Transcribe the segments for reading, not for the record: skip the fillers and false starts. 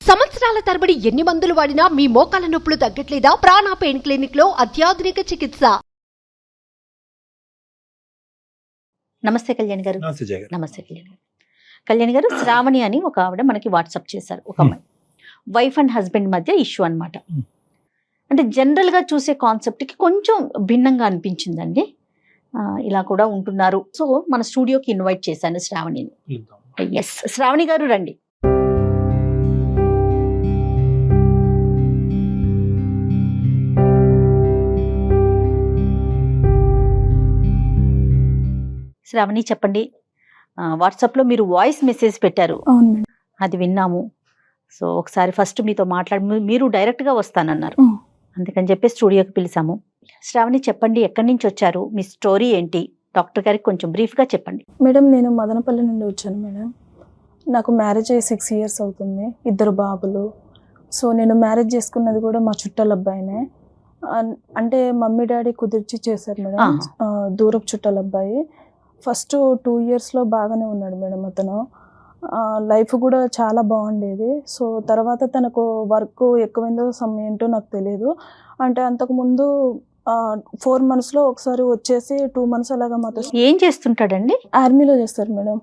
సంవత్సరాల తరబడి ఎన్ని మందులు వాడినా మీ మోకాల నొప్పులు తగ్గట్లేదా? ప్రాణ పెయిన్ క్లినిక్ లో అత్యాధునిక చికిత్స. నమస్తే కళ్యాణ్ గారు. నమస్తే జయ గారు. నమస్తే కళ్యాణ్ గారు. శ్రావణి అని ఒక ఆవిడ మనకి వాట్సాప్ చేశారు. ఒక అమ్మాయి వైఫ్ అండ్ హస్బెండ్ మధ్య ఇష్యూ అన్నమాట. అంటే జనరల్ గా చూసే కాన్సెప్ట్ కి కొంచెం భిన్నంగా అనిపించిందండి. ఇలా కూడా ఉంటున్నారు. సో మన స్టూడియోకి ఇన్వైట్ చేశాను శ్రావణిని. ఎస్, శ్రావణి గారు రండి. శ్రావణి చెప్పండి. వాట్సాప్లో మీరు వాయిస్ మెసేజ్ పెట్టారు. అవును మేడం. అది విన్నాము. సో ఒకసారి ఫస్ట్ మీతో మాట్లాడి మీరు డైరెక్ట్గా వస్తానన్నారు. అందుకని చెప్పి స్టూడియోకి పిలిచాము. శ్రావణి చెప్పండి, ఎక్కడి నుంచి వచ్చారు, మీ స్టోరీ ఏంటి, డాక్టర్ గారికి కొంచెం బ్రీఫ్గా చెప్పండి. మేడం నేను మదనపల్లి నుండి వచ్చాను మేడం. నాకు మ్యారేజ్ అయ్యి 6 years అవుతుంది. 2 బాబులు. సో నేను మ్యారేజ్ చేసుకున్నది కూడా మా చుట్టాల అబ్బాయినే. అంటే మమ్మీ డాడీ కుదిర్చి చేశారు మేడం. దూరపు చుట్టాల అబ్బాయి. ఫస్ట్ 2 yearsలో బాగానే ఉన్నాడు మేడం. అతను లైఫ్ కూడా చాలా బాగుండేది. సో తర్వాత తనకు వర్క్ ఎక్కువైందో ఏంటో నాకు తెలియదు. అంటే అంతకుముందు 4 monthsలో ఒకసారి వచ్చేసి 2 months అలాగా మాతో. ఏం చేస్తుంటాడండి? ఆర్మీలో చేస్తారు మేడం,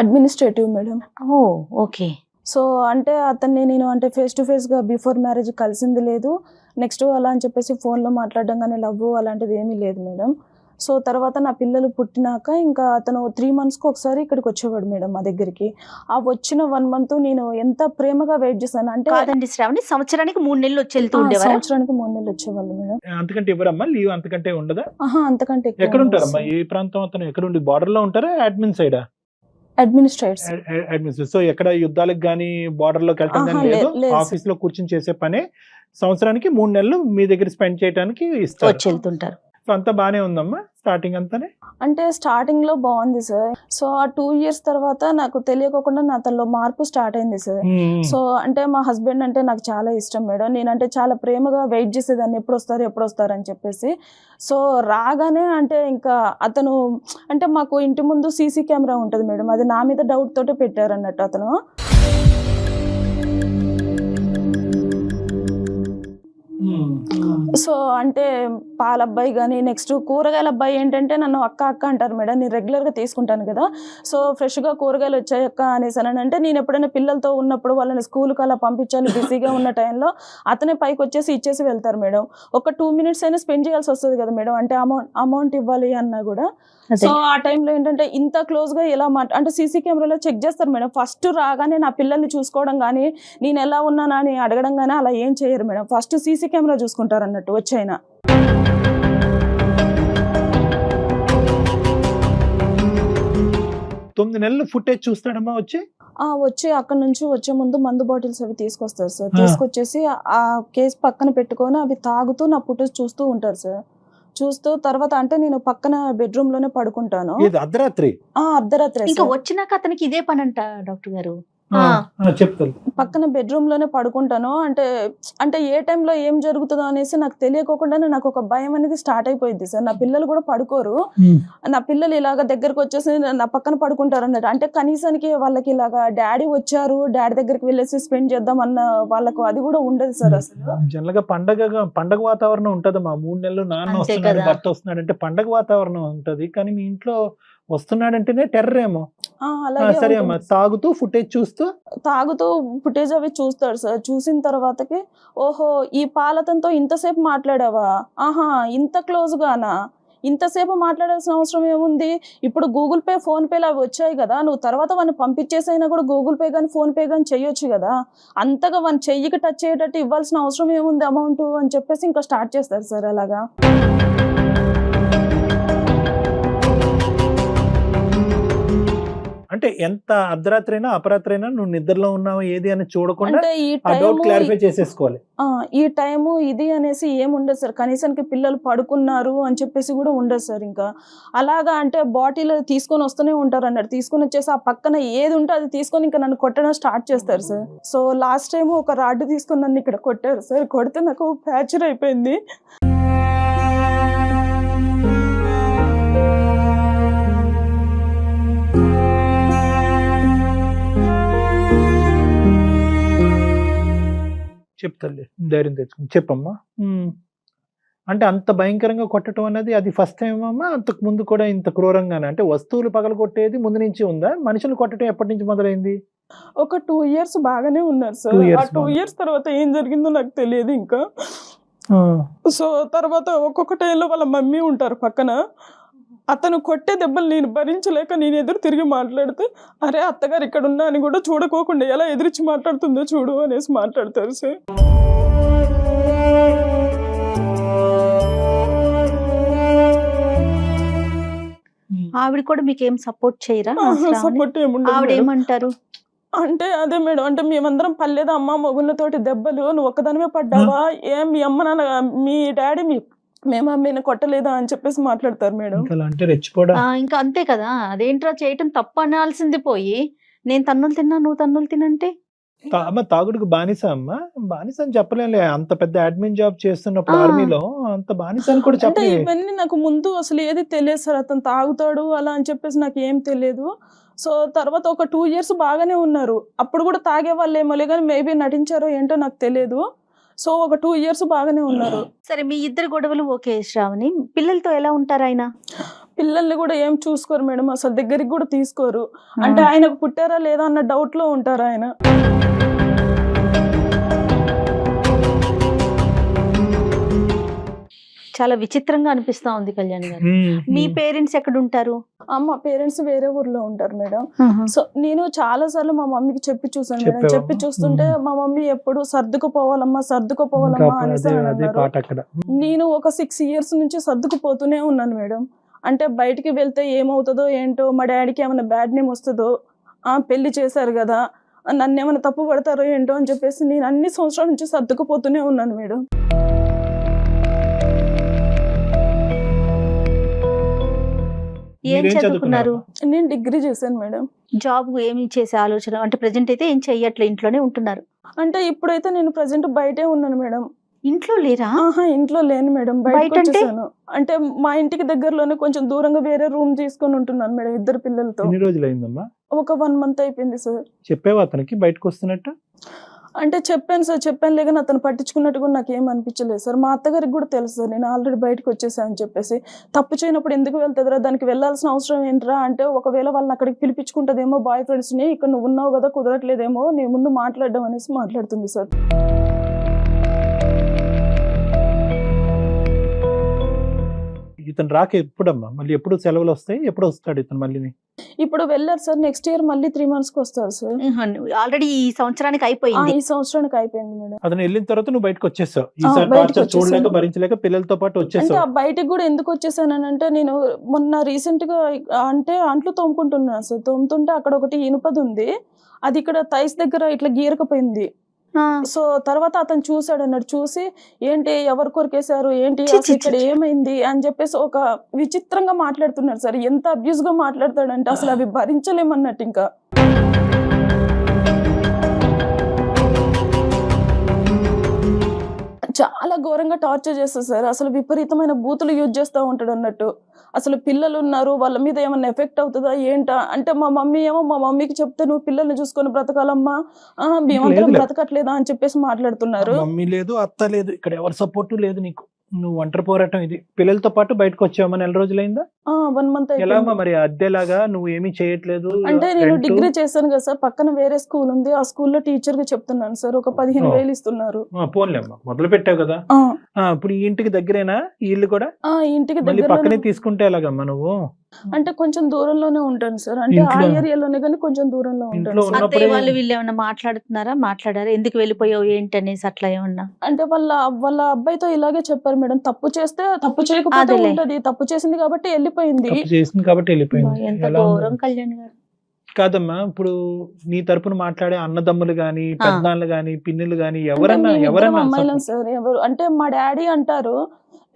అడ్మినిస్ట్రేటివ్ మేడం. ఓ ఓకే. సో అంటే అతన్ని నేను అంటే ఫేస్ టు ఫేస్గా బిఫోర్ మ్యారేజ్ కలిసింది లేదు. నెక్స్ట్ అలా అని చెప్పేసి ఫోన్లో మాట్లాడడం కానీ లవ్ అలాంటిది ఏమీ లేదు మేడం. సో తర్వాత నా పిల్లలు పుట్టినాక ఇంకా అతను 3 monthsకి ఒకసారి ఇక్కడికి వచ్చేవాడు మేడం మా దగ్గరికి. ఆ వచ్చిన 1 month నేను ఎంత ప్రేమగా వెయిట్ చేశాను అంటే. కాదండి శ్రావణి, సంవత్సరానికి 3 నెలలు వచ్చి వెళ్తూ ఉండేవారు. సంవత్సరానికి 3 నెలలు వచ్చేవాళ్ళు మేడం. అంతకంటే ఇవ్వరమ్మా లీవ్? అంతకంటే ఉండదా? అంతకంటే ఎక్కువ. ఎక్కడ ఉంటారమ్మా? ఏ ప్రాంతం అతను? ఎక్కడ ఉండి బార్డర్ లో ఉంటారా అడ్మిన్ సైడా? అడ్మినిస్ట్రేటర్. సో ఎక్కడ యుద్ధాలకు గానీ బార్డర్ లోకి వెళ్ళటం కానీ లేదు. ఆఫీస్ లో కూర్చొని చేసే పనే. సంవత్సరానికి 3 నెలలు మీ దగ్గర స్పెండ్ చేయడానికి ఇస్తారు. వచ్చి వెళ్తుంటారు. సో అంతా బానే ఉందమ్మా స్టార్టింగ్ అంతానే? అంటే స్టార్టింగ్ లో బాగుంది సార్. సో ఆ 2 years తర్వాత నాకు తెలియకోకుండా నా తనలో మార్పు స్టార్ట్ అయింది సార్. సో అంటే మా హస్బెండ్ అంటే నాకు చాలా ఇష్టం మేడం. నేనంటే చాలా ప్రేమగా వెయిట్ చేసేదాన్ని, ఎప్పుడు వస్తారు అని చెప్పేసి. సో రాగానే అంటే ఇంకా అతను అంటే మాకు ఇంటి ముందు సీసీ కెమెరా ఉంటుంది మేడం. అది నా మీద డౌట్ తోటే పెట్టారు అన్నట్టు అతను. సో అంటే పాల అబ్బాయి కానీ నెక్స్ట్ కూరగాయల అబ్బాయి ఏంటంటే నన్ను అక్క అంటారు మేడం. నేను రెగ్యులర్గా తీసుకుంటాను కదా. సో ఫ్రెష్గా కూరగాయలు వచ్చాయి అక్క అనేసి అంటే నేను ఎప్పుడైనా పిల్లలతో ఉన్నప్పుడు వాళ్ళని స్కూల్కి అలా పంపించాలి బిజీగా ఉన్న టైంలో అతనే పైకి వచ్చేసి ఇచ్చేసి వెళ్తారు మేడం. ఒక 2 minutes అయినా స్పెండ్ చేయాల్సి వస్తుంది కదా మేడం. అంటే అమౌంట్ ఇవ్వాలి అన్నా కూడా. సో ఆ టైంలో ఏంటంటే ఇంత క్లోజ్గా ఎలా అంటే సీసీ కెమెరాలో చెక్ చేస్తారు మేడం. ఫస్ట్ రాగానే నా పిల్లల్ని చూసుకోవడం కానీ నేను ఎలా ఉన్నానా అని అడగడం కానీ అలా ఏం చేయరు మేడం. ఫస్ట్ సీసీ కెమెరా చూసుకుంటారు అన్నట్టు వచ్చైనా. 9 నెలలు ఫుటేజ్ చూస్తాడమ్మా వచ్చి అక్కడ నుంచి వచ్చే ముందు మందు బాటిల్స్ అవి తీసుకొస్తారు సార్. తీసుకొచ్చేసి ఆ కేసు పక్కన పెట్టుకొని అవి తాగుతూ నా ఫుటేజ్ చూస్తూ ఉంటారు సార్. చూస్తూ తర్వాత అంటే నేను పక్కన బెడ్రూమ్ లోనే పడుకుంటాను. అర్ధరాత్రి ఇంకా వచ్చినాక అతనికి ఇదే పని అంట డాక్టర్ గారు. చెప్తారు. పక్కన బెడ్రూమ్ లోనే పడుకుంటాను. అంటే ఏ టైంలో ఏం జరుగుతుందో అనేసి నాకు తెలియకోకుండానే నాకు ఒక భయం అనేది స్టార్ట్ అయిపోయింది సార్. నా పిల్లలు కూడా పడుకోరు. నా పిల్లలు ఇలాగ దగ్గరకు వచ్చేసి నా పక్కన పడుకుంటారు అన్నట్టు. అంటే కనీసానికి వాళ్ళకి ఇలాగా డాడీ వచ్చారు, డాడీ దగ్గరికి వెళ్ళేసి స్పెండ్ చేద్దాం అన్న వాళ్ళకు అది కూడా ఉండదు సార్. అసలు జనరల్ గా పండగ వాతావరణం ఉంటదమ్మా. 3 నెలలు నాన్న వస్తున్నాడు, భర్త వస్తున్నాడు అంటే పండగ వాతావరణం ఉంటది. కానీ మీ ఇంట్లో వస్తున్నాడంటేనే టెర్రర్ ఏమో. సరే అమ్మా, తాగుతూ ఫుటేజ్ అవి చూస్తాడు సార్. చూసిన తర్వాతకి ఓహో ఈ పాలతంతో ఇంతసేపు మాట్లాడావా, ఆహా ఇంత క్లోజ్ గానా, ఇంతసేపు మాట్లాడాల్సిన అవసరం ఏముంది, ఇప్పుడు గూగుల్ పే ఫోన్ పేలు అవి వచ్చాయి కదా, నువ్వు తర్వాత వాడిని పంపించేసైనా కూడా గూగుల్ పే కానీ ఫోన్ పే కానీ చెయ్యొచ్చు కదా, అంతగా వాని చెయ్యికి టచ్ అయ్యేటట్టు ఇవ్వాల్సిన అవసరం ఏముంది అమౌంట్ అని చెప్పేసి ఇంకా స్టార్ట్ చేస్తారు సార్ అలాగా. అంటే ఎంత అర్ధరాత్రి అయినా అపరాత్రి అయినా నువ్వు నిద్రలో ఉన్నావు ఏది అని చూడకుండా క్లారిఫై చేసేసుకోవాలి. ఈ టైము ఇది అనేసి ఏముండదు సార్. కనీసానికి పిల్లలు పడుకున్నారు అని చెప్పేసి కూడా ఉండదు సార్. ఇంకా అలాగా అంటే బాటిల్ తీసుకొని వస్తూనే ఉంటారు అన్నట్టు. తీసుకొని వచ్చేసి ఆ పక్కన ఏది ఉంటే అది తీసుకొని ఇంకా నన్ను కొట్టడం స్టార్ట్ చేస్తారు సార్. సో లాస్ట్ టైం ఒక రాడ్ తీసుకొని నన్ను ఇక్కడ కొట్టారు సార్. కొడితే నాకు ఫ్రాక్చర్ అయిపోయింది. చెప్తాలే, ధైర్యం తెచ్చుకుని చెప్పమ్మా. అంటే అంత భయంకరంగా కొట్టడం అనేది అది ఫస్ట్ టైం అమ్మా? అంతకు ముందు కూడా ఇంత క్రూరంగానే? అంటే వస్తువులు పగలగొట్టేది ముందు నుంచి ఉందా? మనుషులు కొట్టడం ఎప్పటి నుంచి మొదలైంది? ఒక 2 years బాగానే ఉన్నారు సార్. 2 years ఆ 2 years తర్వాత ఏం జరిగిందో నాకు తెలియదు ఇంకా. సో తర్వాత ఒక్కొక్క టైంలో వాళ్ళ మమ్మీ ఉంటారు పక్కన. అతను కొట్టే దెబ్బలు నేను భరించలేక నేను ఎదురు తిరిగి మాట్లాడితే, అరే అత్తగారు ఇక్కడ ఉన్నా అని కూడా చూడకోకుండా ఎలా ఎదిరించి మాట్లాడుతుందో చూడు అనేసి మాట్లాడతారు సార్. ఆవిడ కూడా మీకు ఏం సపోర్ట్ చేయరా? సపోర్ట్ ఏముండదు ఆవిడ మేడం. ఏమంటారు? అంటే అదే మేడం, అంటే మేమందరం పర్లేదా అమ్మ మొగుళ్ళతోటి దెబ్బలు, నువ్వు ఒక్కదానివే పడ్డావా, ఏం మీ అమ్మ నాన్న మీ డాడీ మీ మమ్మీని కొట్టలేదా అని చెప్పేసి మాట్లాడతారు మేడం. అంటే రెచ్చిపోవడం. ఇంకా అంతే కదా, అదేంట్రా చేయటం తప్పు అనాల్సింది పోయి నేను తన్నులు తిన్నా నువ్వు తన్నులు తినంటే. అమ్మ తాగుడుకు బానిస అమ్మా? బానిస అని చెప్పలేంలే, అంత పెద్ద అడ్మిన్ జాబ్ చేస్తున్నప్పుడు ఆర్మీలో అంత బానిస అని కూడా అంటే చెప్పలేదు. ఇవన్నీ నాకు ముందు అసలు ఏది తెలియదు సార్, అతను తాగుతాడు అలా అని చెప్పేసి నాకు ఏం తెలియదు. సో తర్వాత ఒక 2 years బాగానే ఉన్నారు. అప్పుడు కూడా తాగే వాళ్ళేమోలే కానీ మేబీ నటించారో ఏంటో నాకు తెలియదు. సో ఒక 2 years బాగానే ఉన్నారు. సరే, మీ ఇద్దరు గొడవలు ఓకే శ్రావణి, పిల్లలతో ఎలా ఉంటారు ఆయన? పిల్లల్ని కూడా ఏం చూసుకోరు మేడం, అసలు దగ్గరికి కూడా తీసుకోరు. అంటే ఆయనకు పుట్టారా లేదా అన్న డౌట్ లో ఉంటారు ఆయన. చాలా విచిత్రంగా అనిపిస్తా ఉంది కళ్యాణ్ గారు. మీ పేరెంట్స్ ఎక్కడ ఉంటారు? మా పేరెంట్స్ వేరే ఊర్లో ఉంటారు మేడం. సో నేను చాలా సార్లు మా మమ్మీకి చెప్పి చూసాను మేడం. చెప్పి చూస్తుంటే మా మమ్మీ ఎప్పుడు సర్దుకుపోవాలమ్మా అనేసి అన్నారు. నేను ఒక 6 years నుంచి సర్దుకుపోతూనే ఉన్నాను మేడం. అంటే బయటికి వెళ్తే ఏమవుతుందో ఏంటో, మా డాడీకి ఏమైనా బ్యాడ్ నేమ్ వస్తుందో, పెళ్లి చేశారు కదా, నన్ను ఏమైనా తప్పు పడతారో ఏంటో అని చెప్పేసి నేను అన్ని సంవత్సరాల నుంచి సర్దుకుపోతూనే ఉన్నాను మేడం. ఏం చదువుకున్నారు? నేను డిగ్రీ చేశాను మేడం. జాబ్ ఏమి చేసే ఆలోచన అంటే ప్రెజెంట్ అయితే ఏం చెయ్యట్లే, ఇంట్లోనే ఉంటున్నారు? అంటే ఇప్పుడైతే నేను ప్రెజెంట్ బయటే ఉన్నాను మేడం. ఇంట్లో లేరా? ఇంట్లో లేను మేడం, బయటకు వచ్చేసాను. అంటే మా ఇంటికి దగ్గరలోనే కొంచెం దూరంగా వేరే రూమ్ తీసుకొని ఉంటున్నాను మేడం 2 పిల్లలతో. ఎన్ని రోజులు అయిందమ్మా? ఒక 1 month అయిపోయింది సార్. చెప్పావా అతనికి బయటకు వస్తున్నట్టు? అంటే చెప్పాను సార్, చెప్పాను లేక అతను పట్టించుకున్నట్టు కూడా నాకు ఏం అనిపించలేదు సార్. మా అత్తగారికి కూడా తెలుసు సార్ నేను ఆల్రెడీ బయటకు వచ్చేసాను అని చెప్పేసి. తప్పు చేయనప్పుడు ఎందుకు వెళ్తుందిరా, దానికి వెళ్ళాల్సిన అవసరం ఏంట్రా అంటే, ఒకవేళ వాళ్ళని అక్కడికి పిలిపించుకుంటుందేమో బాయ్ ఫ్రెండ్స్ని, ఇక్కడ నువ్వు ఉన్నావు కదా కుదరట్లేదేమో నీ ముందు మాట్లాడడం అనేసి మాట్లాడుతుంది సార్. ఇతను రాక ఎప్పుడమ్మా? మళ్ళీ ఎప్పుడు సెలవులు వస్తాయి? ఎప్పుడు వస్తాడు ఇతను మళ్ళీ? ఇప్పుడు వెళ్ళారు సార్, నెక్స్ట్ ఇయర్ మళ్ళీ 3 monthsకి వస్తారు సార్. ఆల్రెడీ ఈ సంవత్సరానికి అయిపోయింది. ఈ సంవత్సరానికి అయిపోయింది మేడం. అతను వెళ్ళిన తర్వాత నువ్వు బయటకు వచ్చేసావు, ఈసారి టార్చర్ చూడలేక భరించలేక పిల్లలతో పాటు అంటే వచ్చేసావు. బయటకు కూడా ఎందుకు వచ్చేసానంటే, నేను మొన్న రీసెంట్ గా అంటే అంట్లు తోముకుంటున్నాను సార్. తోముతుంటే అక్కడ ఒకటి ఇనుపది ఉంది, అది ఇక్కడ థైస్ దగ్గర ఇట్లా గీరకపోయింది. సో తర్వాత అతను చూసాడు అన్నాడు, చూసి ఏంటి ఎవరు కొరికేశారు ఏంటి అసలు ఇక్కడ ఏమైంది అని చెప్పేసి ఒక విచిత్రంగా మాట్లాడుతున్నాడు సార్. ఎంత అబ్యూస్ గా మాట్లాడతాడంటే అసలు అవి భరించలేమన్నట్టు. ఇంకా చాలా ఘోరంగా టార్చర్ చేస్తారు సార్. అసలు విపరీతమైన బూతులు యూజ్ చేస్తూ ఉంటాడు అన్నట్టు. అసలు పిల్లలు ఉన్నారు, వాళ్ళ మీద ఏమన్నా ఎఫెక్ట్ అవుతుందా ఏంటా అంటే, మా మమ్మీ ఏమో మా మమ్మీకి చెప్తే నువ్వు పిల్లల్ని చూసుకొని బ్రతకాలమ్మా, మేమందరం బ్రతకట్లేదా అని చెప్పేసి మాట్లాడుతున్నారు. మమ్మీ లేదు, అత్త లేదు, ఇక్కడ ఎవరి సపోర్టు లేదు నీకు, నువ్వు ఒంటరి పోరాటం ఇది. పిల్లలతో పాటు బయటకు వచ్చావా? 4 రోజులైందా? 1 month ఎలా మరి అద్దెలాగా నువ్వు ఏమీ చేయట్లేదు? అంటే నేను డిగ్రీ చేశాను కదా సార్, పక్కన వేరే స్కూల్ ఉంది, ఆ స్కూల్లో టీచర్ గా చెప్తున్నాను సార్. ఒక 15,000 ఇస్తున్నారు. పోన్లేమ్మా, మొదలు పెట్టావు కదా. ఇప్పుడు ఈ ఇంటికి దగ్గరేనా ఇల్లు కూడా? ఇంటికి దగ్గర పక్కనే తీసుకుంటే ఎలాగమ్మా నువ్వు? అంటే కొంచెం దూరంలోనే ఉంటాను సార్. అంటే ఆ ఏరియాలోనే కానీ కొంచెం దూరంలో ఉంటాను. అత్తయ్య వాళ్ళు వీళ్ళు ఏమన్నా మాట్లాడారా ఎందుకు వెళ్ళిపోయావు ఏంటి అనేసి అట్లా ఏమన్నా? అంటే వాళ్ళ అబ్బాయితో ఇలాగే చెప్పారు మేడం, తప్పు చేస్తే తప్పు చేయకపోతే ఉంటది, తప్పు చేసింది కాబట్టి వెళ్ళిపోయింది. ఎంత ఘోరం కళ్యాణ్ గారు. కాదమ్మా, ఇప్పుడు నీ తరపున మాట్లాడే అన్నదమ్ములు గాని, పెద్దనాన్నలు గాని, పిన్నులు గాని ఎవరన్నా అమ్మాయిలం సార్. ఎవరు అంటే మా డాడీ అంటారు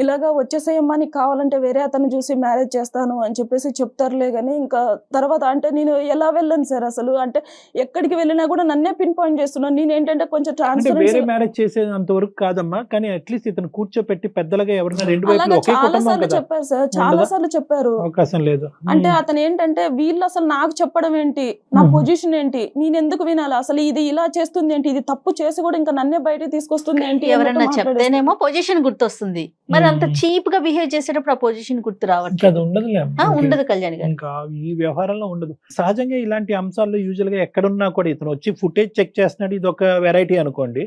ఇలాగా వచ్చేసేయమ్మా నీకు కావాలంటే వేరే అతను చూసి మ్యారేజ్ చేస్తాను అని చెప్పేసి చెప్తారులే కానీ ఇంకా తర్వాత అంటే నేను ఎలా వెళ్ళాను సార్ అసలు అంటే ఎక్కడికి వెళ్ళినా కూడా నన్నే పిన్ పాయింట్ చేస్తున్నాను. నేను ఏంటంటే కొంచెం అంటే ట్రాన్స్పరెన్సీ వేరే మ్యారేజ్ చేసేంత వరకు కాదమ్మా, కానీ అట్లీస్ట్ ఇతను కూర్చోపెట్టి పెద్దలుగా ఎవరైనా రెండు వైపులు అలాగా ఒకే చాలా కుటుంబం సార్లు కదా, చెప్పారు సార్, చాలా ఉండదా? సార్లు చెప్పారు. అవకాశం లేదు. అంటే అతను ఏంటంటే వీళ్ళు అసలు నాకు చెప్పడం ఏంటి, నా మ్మ్. పొజిషన్ ఏంటి, నేను ఎందుకు వినాలి, అసలు ఇది ఇలా చేస్తుంది ఏంటి, ఇది తప్పు చేసి కూడా ఇంకా నన్నే బయటకు తీసుకొస్తుంది ఏంటి ఎవరన్నా అన్నట్టు చెప్తేనేమో పొజిషన్ గుర్తొస్తుంది, మరి అంత మ్మ్. చీప్ గా బిహేవ్ చేసేటప్పుడు ఆ పొజిషన్ గుర్తు ఇంకా అది రావట్లేదు. ఉండదులే అమ్మా. ఉండదు కళ్యాణ్ గారు. ఇంకా ఈ వ్యవహారంలో ఉండదు. సహజంగా ఇలాంటి అంశాల్లో యూజువల్ గా ఎక్కడున్నా కూడా ఇతను వచ్చి ఫుటేజ్ చెక్ చేస్తున్నాడు, ఇది ఒక వెరైటీ అనుకోండి.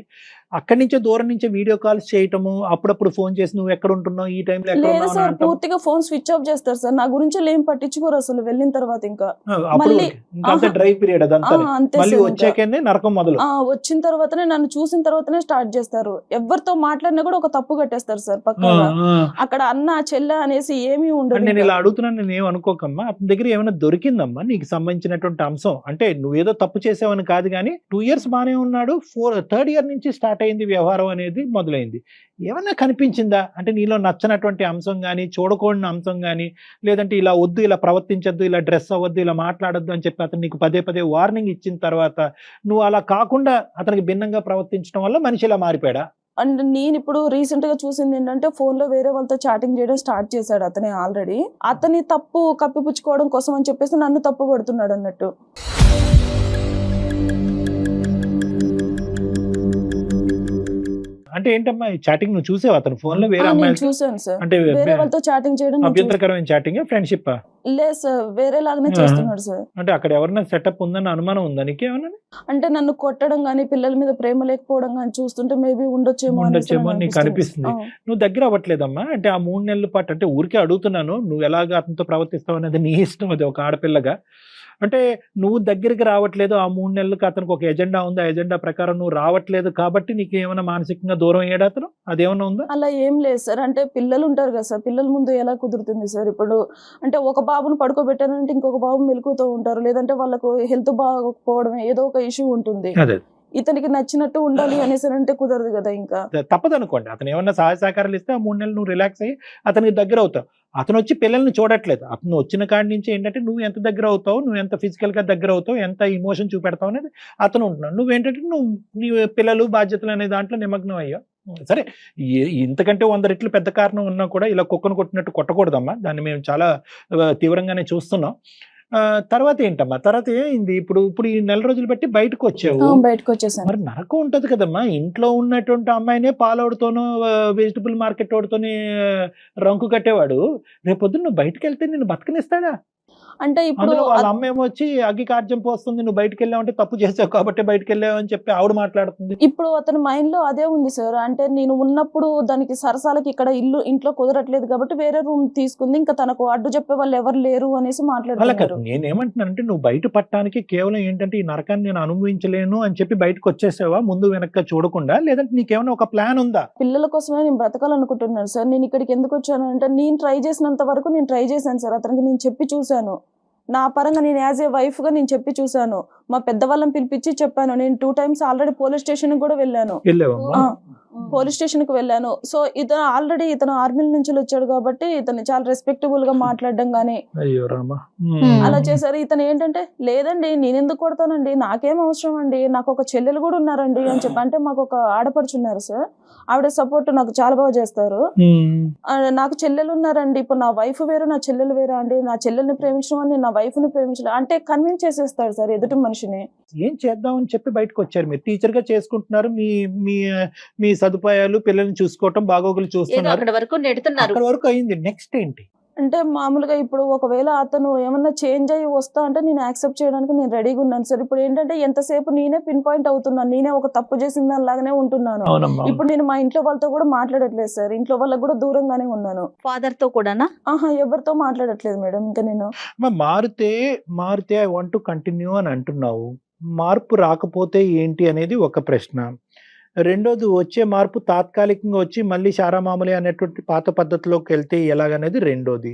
అక్కడి నుంచే దూరం నుంచే వీడియో కాల్స్ చేయటము, అప్పుడప్పుడు ఫోన్ చేసి నువ్వు ఎక్కడ ఉంటున్నావు, ఈ టైంలో ఎక్కడ లేదు ఉన్నావు సార్, అని అంటాం. పూర్తిగా ఫోన్ స్విచ్ ఆఫ్ చేస్తారు సార్, నా గురించి ఏం పట్టించుకోరు అసలు వెళ్ళిన తర్వాత ఇంకా. అప్పుడు మళ్ళీ ఇంకా అంతే ఆహా. డ్రై పీరియడ్ అదంతా. అంతే మళ్ళీ సార్ ఇంకా. వచ్చాకనే నరకం మొదలు. వచ్చిన తర్వాతనే నన్ను చూసిన తర్వాతనే స్టార్ట్ చేస్తారు. ఎవరితో మాట్లాడినా కూడా ఒక తప్పు కట్టేస్తారు సార్ ఆ, పక్కగా. ఆ. అక్కడ అన్న చెల్లె అనేసి ఏమీ ఉండదు నేను ఇంకా. ఇలా అడుగుతున్నాను, నేను ఏం అనుకోకమ్మా. అతని దగ్గర ఏమైనా దొరికిందమ్మా నీకు సంబంధించినటువంటి అంశం? అంటే నువ్వేదో తప్పు చేసావని కాదు, కానీ 2 years బానే ఉన్నాడు, 3rd year నుంచి స్టార్ట్ అయింది వ్యవహారం అనేది మొదలైంది. ఏమన్నా కనిపించిందా అంటే నీలో నచ్చనటువంటి అంశం కానీ, చూడకూడని అంశం కానీ, లేదంటే ఇలా వద్దు, ఇలా ప్రవర్తించొద్దు, ఇలా డ్రెస్ అవ్వద్దు, ఇలా మాట్లాడొద్దు అని చెప్పి అతను నీకు పదే పదే వార్నింగ్ ఇచ్చిన తర్వాత నువ్వు అలా కాకుండా అతనికి భిన్నంగా ప్రవర్తించడం వల్ల మనిషి ఇలా మారిపోయాడా? అండ్ నేను ఇప్పుడు రీసెంట్ గా చూసింది ఏంటంటే ఫోన్ లో వేరే వాళ్ళతో చాటింగ్ చేయడం స్టార్ట్ చేశాడు అతనే ఆల్రెడీ. అతని తప్పు కప్పిపుచ్చుకోవడం కోసం అని చెప్పేసి నన్ను తప్పు పడుతున్నాడు అన్నట్టు. అంటే ఏంటమ్మా ఈ చాటింగ్ నువ్వు చూసావు అతను ఫోన్ లో వేరే నేను అమ్మాయి? చూసాను సార్, అంటే వేరే వాళ్ళతో చాటింగ్ చేయడం నేను అభ్యంతరకరమైన చాటింగ్, ఫ్రెండ్షిప్? లేదు సార్, వేరే లాగానే చేస్తున్నాడు సార్. అంటే అక్కడ ఎవరైనా సెటప్ ఉందని అనుమానం ఉందా నీకేమన్నా? అంటే నన్ను కొట్టడం గానీ, పిల్లల మీద ప్రేమ లేకపోవడం గానీ చూస్తుంటే మేబీ ఉండొచ్చేమో అనేసి ఉండొచ్చేమో నాకు నీకు అనిపిస్తుంది. అనిపిస్తుంది. నువ్వు దగ్గర అవ్వట్లేదమ్మా. అంటే ఆ 3 నెలల పాటు అంటే ఊరికే అడుగుతున్నాను, నువ్వు ఎలాగ అతనితో ప్రవర్తిస్తావు అనేది నీ ఇష్టం, అది ఒక ఆడపిల్లగా. అంటే నువ్వు దగ్గరికి రావట్లేదు, ఆ 3 నెలలకు అతనికి ఒక ఎజెండా ఉంది, ఆ ఎజెండా ప్రకారం నువ్వు రావట్లేదు కాబట్టి నీకు ఏమైనా మానసికంగా దూరం అయ్యాడు అతను? అదేమన్నా ఉందా? అలా ఏం లేదు సార్. అంటే పిల్లలు ఉంటారు కదా సార్, పిల్లల ముందు ఎలా కుదురుతుంది సార్? ఇప్పుడు అంటే ఒక బాబును పడుకోబెట్టానంటే ఇంకొక బాబు మెలుకుతూ ఉంటారు, లేదంటే వాళ్ళకు హెల్త్ బాగోకపోవడం ఏదో ఒక ఇష్యూ ఉంటుంది. అదే ఇతనికి నచ్చినట్టు ఉండాలి అనేసి అంటే కుదరదు కదా ఇంకా. తప్పదు అనుకోండి. అతను ఏమన్నా సహాయ సహకారాలు ఇస్తే ఆ 3 నెలలు నువ్వు రిలాక్స్ అయ్యి అతనికి దగ్గర అవుతావు. అతను వచ్చి పిల్లల్ని చూడట్లేదు. అతను వచ్చిన కాడి నుంచి ఏంటంటే నువ్వు ఎంత దగ్గర అవుతావు, నువ్వు ఎంత ఫిజికల్ గా దగ్గర అవుతావు, ఎంత ఇమోషన్ చూపెడతావు అనేది అతను ఉంటున్నాడు. నువ్వేంటంటే నీ పిల్లలు బాధ్యతలు అనే దాంట్లో నిమగ్నం అయ్యావు. సరే, ఇంతకంటే 100 రెట్లు పెద్ద కారణం ఉన్నా కూడా ఇలా కుక్కను కొట్టినట్టు కొట్టకూడదమ్మా. దాన్ని మేము చాలా తీవ్రంగానే చూస్తున్నాం. తర్వాత ఏంటమ్మా, తర్వాత ఏమైంది? ఇప్పుడు ఈ 4 నెలలు రోజులు బట్టి బయటకు వచ్చావు, బయటకు వచ్చేసాను. మరి నరకం ఉంటది కదమ్మా. ఇంట్లో ఉన్నటువంటి అమ్మాయినే పాలోడుతోనో వెజిటబుల్ మార్కెట్ వాడితోనే రంకు కట్టేవాడు రేపొద్దున నువ్వు బయటకు వెళ్తే నిన్ను బతకనిస్తాడా? అంటే ఇప్పుడు అందులో వాళ్ళ అమ్మ ఏమో వచ్చి అగ్గి కార్యం పోస్తుంది, నువ్వు బయటకు వెళ్ళావంటే తప్పు చేసావు కాబట్టి బయటకు వెళ్ళావు అని చెప్పి ఆవిడ మాట్లాడుతుంది. ఇప్పుడు అతని మైండ్ లో అదే ఉంది సార్. అంటే నేను ఉన్నప్పుడు దానికి సరసాలకి ఇక్కడ ఇంట్లో కుదరట్లేదు కాబట్టి వేరే రూమ్ తీసుకుంది, ఇంకా తనకు అడ్డు చెప్పే వాళ్ళు ఎవరు లేరు అనేసి అలా మాట్లాడుతున్నారు. కాదు, నేనేమంటున్నానంటే నువ్వు బయట పట్టడానికి కేవలం ఏంటంటే ఈ నరకాన్ని నేను అనుభవించలేను అని చెప్పి బయటకు వచ్చేసావా ముందు వెనక్కి చూడకుండా, లేదంటే నీకేమైనా ఒక ప్లాన్ ఉందా? పిల్లల కోసమే నేను బ్రతకాలనుకుంటున్నాను సార్. నేను ఇక్కడికి ఎందుకు వచ్చాను అంటే నేను ట్రై చేసినంత వరకు నేను ట్రై చేశాను సార్. అతనికి నేను చెప్పి చూశాను, నా పరంగా నేను యాజ్ ఏ వైఫ్ గా నేను చెప్పి చూశాను. మా పెద్దవాళ్ళని పిలిపించి చెప్పాను. నేను 2 times ఆల్రెడీ పోలీస్ స్టేషన్ కూడా వెళ్ళాను. వెళ్ళావమ్మా? పోలీస్ స్టేషన్ కి వెళ్ళాను. సో ఇతను ఆర్మీ నుంచి వచ్చాడు కాబట్టి ఇతను చాలా రెస్పెక్టబుల్ గా మాట్లాడడం గానీ అయ్యో రామా. అలా చేశారు. ఇతను ఏంటంటే లేదండి నేను ఎందుకు కొడతానండి, నాకేం అవసరం అండి, నాకు ఒక చెల్లెలు కూడా ఉన్నారండి అని చెప్పి. అంటే మాకు ఒక ఆడపడుచున్నారు సార్, ఆవిడ సపోర్ట్ నాకు చాలా బాగా చేస్తారు. నాకు చెల్లెలు ఉన్నారండి, ఇప్పుడు నా వైఫ్ వేరు నా చెల్లెలు వేరా అండి, నా చెల్లెల్ని ప్రేమించడం అని నా వైఫ్ ని ప్రేమించడం అంటే కన్విన్స్ చేసేస్తాడు సార్ ఎదుటి మనిషిని. ఏం చేద్దామని చెప్పి బయటకు వచ్చారు. మీరు టీచర్ గా చేసుకుంటున్నారు, మీ సదుపాయాలు, పిల్లల్ని చూసుకోవటం, బాగోగులు ఏదో చూస్తున్నారు, అక్కడ వరకు నెడుతున్నారు. అక్కడ వరకు అయింది. నెక్స్ట్ ఏంటి? అంటే మామూలుగా ఇప్పుడు ఒకవేళ అతను ఏమన్నా చేంజ్ అయ్యి వస్తా అంటే నేను యాక్సెప్ట్ చేయడానికి నేను రెడీగా ఉన్నాను సార్. ఇప్పుడు ఏంటంటే ఎంతసేపు నేనే పిన్ పాయింట్ అవుతున్నాను, నేనే ఒక తప్పు చేసిన దానిలాగానే ఉంటున్నాను. అవునమ్మా. ఇప్పుడు నేను మా ఇంట్లో వాళ్ళతో కూడా మాట్లాడట్లేదు సార్, ఇంట్లో వాళ్ళకి కూడా దూరంగానే ఉన్నాను. ఫాదర్ తో కూడానా? ఎవరితో మాట్లాడట్లేదు మేడం ఇంకా నేను. మారితే ఐ వాంట్ టు కంటిన్యూ అని అంటున్నావు. మార్పు రాకపోతే ఏంటి అనేది ఒక ప్రశ్న. రెండోది, వచ్చే మార్పు తాత్కాలికంగా వచ్చి మళ్ళీ శారామామూలి అనేటువంటి పాత పద్ధతిలోకి వెళ్తే ఎలాగనేది రెండోది.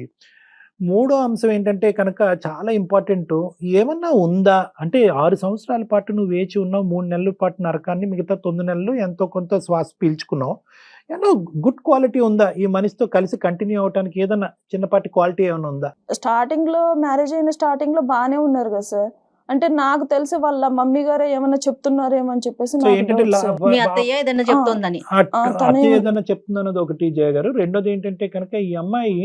మూడో అంశం ఏంటంటే కనుక చాలా ఇంపార్టెంట్. ఏమన్నా ఉందా అంటే 6 సంవత్సరాల పాటు నువ్వు వేచి ఉన్నావు, 3 నెలల పాటు నరకాన్ని, మిగతా 9 నెలలు ఎంతో కొంత శ్వాస పీల్చుకున్నావు. ఏమన్నా గుడ్ క్వాలిటీ ఉందా ఈ మనిషితో కలిసి కంటిన్యూ అవడానికి? ఏదన్నా చిన్నపాటి క్వాలిటీ ఏమైనా ఉందా? స్టార్టింగ్ లో మ్యారేజ్ అయిన స్టార్టింగ్ లో బాగానే ఉన్నారు కదా సార్. అంటే నాకు తెలిసి వాళ్ళ మమ్మీ గారే ఏమన్నా చెప్తున్నారేమో అని చెప్పేసి సో నాకు ఏంటంటే doubt, sir. మీ అత్తయ్య ఏదైనా చెప్తోందని. తనే- అతి ఏదైనా చెప్తుందన్నది ఒకటి జయ గారు. రెండోది ఏంటంటే కనుక ఈ అమ్మాయి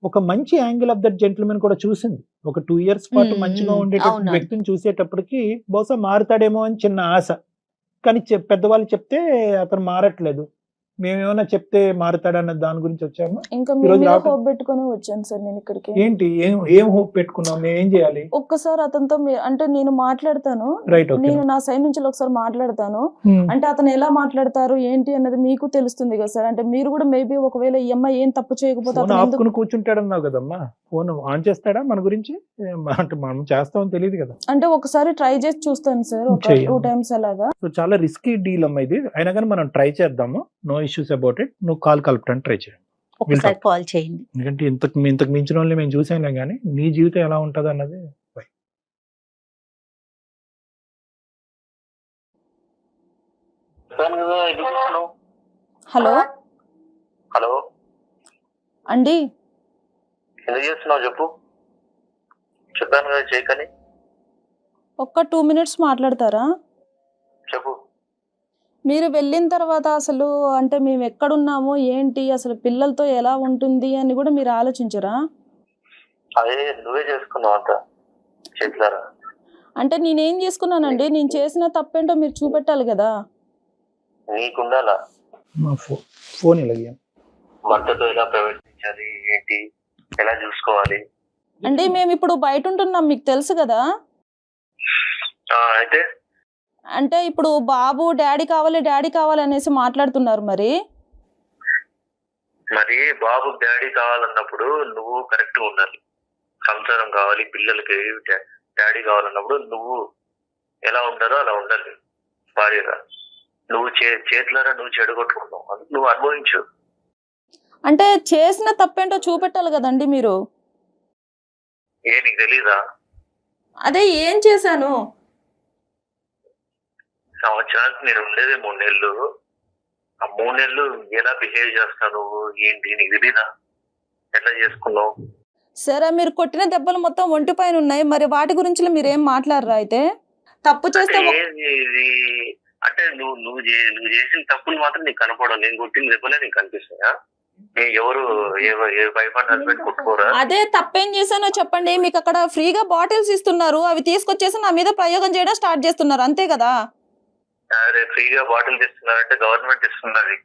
ఒక మంచి యాంగిల్ ఆఫ్ దట్ జెంటిల్మెన్ కూడా చూసింది. ఒక 2 years పాటు మంచిగా ఉండేటటువంటి అవును. వ్యక్తిని చూసేటప్పటికి బహుశా మారుతాడేమో అని చిన్న ఆశ. కానీ పెద్దవాళ్ళు చెప్తే అతను మారట్లేదు. మేమేమైనా చెప్తే మారుతాడన్న దాని గురించి వచ్చామా? ఇంకా ఈ మీ రోజు మీద రావటం- హోప్ పెట్టుకొని వచ్చాను సార్ నేను ఇక్కడికి. ఏంటి ఏం హోప్ పెట్టుకున్నావు? నేను ఏం చేయాలి? ఒక్కసారి అతనితో అంటే నేను మాట్లాడతాను, రైట్, ఓకే. నేను నా సైడ్ నుంచి ఒకసారి మాట్లాడతాను. అంటే అతను ఎలా మాట్లాడతారు ఏంటి అన్నది మీకు తెలుస్తుంది కదా సార్. అంటే మీరు కూడా మేబీ ఒకవేళ ఈ అమ్మాయి ఏం తప్పు చేయకపోతే ఫోన్ అతను ఎందుకు ఆపుకుని కూర్చుంటాడన్నావు కదమ్మా. ఫోన్ ఆన్ చేస్తాడా మన గురించి? అంటే మనం చేస్తామని తెలియదు కదా. అంటే ఒకసారి ట్రై చేసి చూస్తాను సార్, ఒక చెయ్యమ్మా. 2 times అలాగా. సో చాలా రిస్కీ డీల్ అమ్మా ఇది. అయినా కానీ మనం ట్రై చేద్దాము. No issues about it. నువ్వు కాల్ కలపడానికి ట్రై చేయండి. ఒకసారి కాల్ చేయండి. ఎందుకంటే ఇంతకు మించిన వాళ్ళని మేము చూసాంలే కానీ నీ జీవితం ఎలా ఉంటుంది అన్నది. హలో హలో, అండి, ఎందుకు చేస్తున్నావు చెప్పు. చెప్పాను కదా చేయకని. ఒక్క 2 minutes మాట్లాడతారా? చెప్పు. మీరు వెళ్ళిన తర్వాత అసలు అంటే మేము ఎక్కడున్నామో ఏంటి, అసలు పిల్లలతో ఎలా ఉంటుంది అని కూడా మీరు ఆలోచించరా? అదే నువ్వే చేసుకున్నావు అంత చేతులారా. అంటే నేనేం చేసుకున్నానండి? నేను చేసిన తప్పేంటో మీరు చూపెట్టాలి కదా. నీకుండాలా మా ఫోన్ ఇలాగే భర్తతో ఎలా ప్రవర్తించాలి, ఏంటి, ఎలా చూసుకోవాలి. అంటే మేము ఇప్పుడు బయట ఉంటున్నాం, మీకు తెలుసు కదా. అయితే అంటే ఇప్పుడు బాబు డాడీ కావాలి అనేసి మాట్లాడుతున్నారు. మరి బాబు డాడీ కావాలన్నప్పుడు నువ్వు కరెక్ట్ ఉండాలి. సంసారం కావాలి, పిల్లలకి డాడీ కావాలన్నప్పుడు నువ్వు ఎలా ఉండాలో అలా ఉండాలి భార్యగా. నువ్వు చేతులారా నువ్వు చెడగొట్టుకున్నావు, నువ్వు అనుభవించు. అంటే చేసిన తప్పేంటో చూపెట్టాలి కదండి మీరు. నీకు తెలీదా? అదే ఏం చేశాను? సంవత్సరానికి నేను ఉండేది 3 నెలలు. ఆ 3 నెలలు ఎలా బిహేవ్ చేస్తావు నువ్వు, ఏంటి నీకు తెలీదా? ఎట్లా చేసుకున్నావు? సరే, మీరు కొట్టిన దెబ్బలు మొత్తం ఒంటి పైన ఉన్నాయి, మరి వాటి గురించి మీరేం మాట్లాడరా? అయితే తప్పు చేస్తే అంటే నువ్వు చేసిన తప్పులు మాత్రం నీకు కనపడవు. నేను కొట్టిన దెబ్బలే నీకు కనిపిస్తాయా? ఎవరు ఏ వైఫ్ అండ్ హస్బెండ్ కొట్టుకోరా? అదే తప్పేం చేశానో చెప్పండి. మీకు అక్కడ ఫ్రీగా బాటిల్స్ ఇస్తున్నారు, అవి తీసుకొచ్చేసి నా మీద ప్రయోగం చేయడం స్టార్ట్ చేస్తున్నారు, అంతే కదా? అరే ఫ్రీగా బాటిల్ ఇస్తున్నారంటే గవర్నమెంట్ ఇస్తున్నది.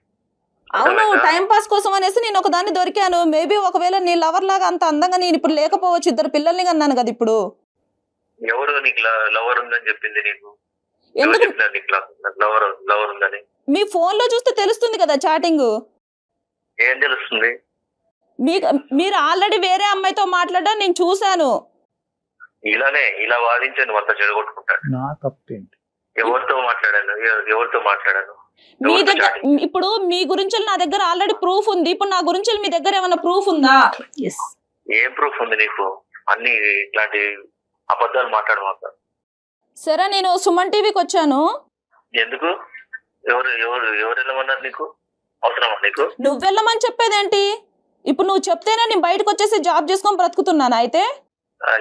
అవును, టైం పాస్ కోసం అనేసి నేను ఒకదాన్ని దొరికాను. మేబీ ఒకవేళ నీ లవర్ లాగా అంత అందంగా నేను ఇప్పుడు లేకపోవచ్చు, 2 పిల్లల్ని కన్నాను కదా ఇప్పుడు. ఎవరు నీకు లవర్ ఉందని చెప్పింది? నీకు ఎందుకు? చెప్పినా నీకు లవర్ ఉందని? మీ ఫోన్ లో చూస్తే తెలుస్తుంది కదా చాటింగ్. ఏం తెలుస్తుంది? మీరు ఆల్రెడీ వేరే అమ్మాయితో మాట్లాడడం నేను చూశాను. ఇలా వాదించాను అంత చెడగొట్టుకుంటాను. నా తప్పేంటి? ఎవరితో మాట్లాడాను? మీ దగ్గర ఇప్పుడు మీ గురించి నా దగ్గర ఆల్రెడీ ప్రూఫ్ ఉంది. ఇప్పుడు నా గురించి మీ దగ్గర ఏమైనా ప్రూఫ్ ఉందా? ఏం ప్రూఫ్ ఉంది నీకు? అన్ని ఇట్లాంటి అబద్ధాలు మాట్లాడమాక. సరే, నేను సుమన్ టీవీకి వచ్చాను. ఎందుకు? ఎవరు వెళ్ళమన్నారు? నీకు అవసరమా? నీకు నువ్వు వెళ్ళమని చెప్పేదేంటి? ఇప్పుడు నువ్వు చెప్తేనే నేను బయటకు వచ్చేసి జాబ్ చేసుకొని బ్రతుకుతున్నాను. అయితే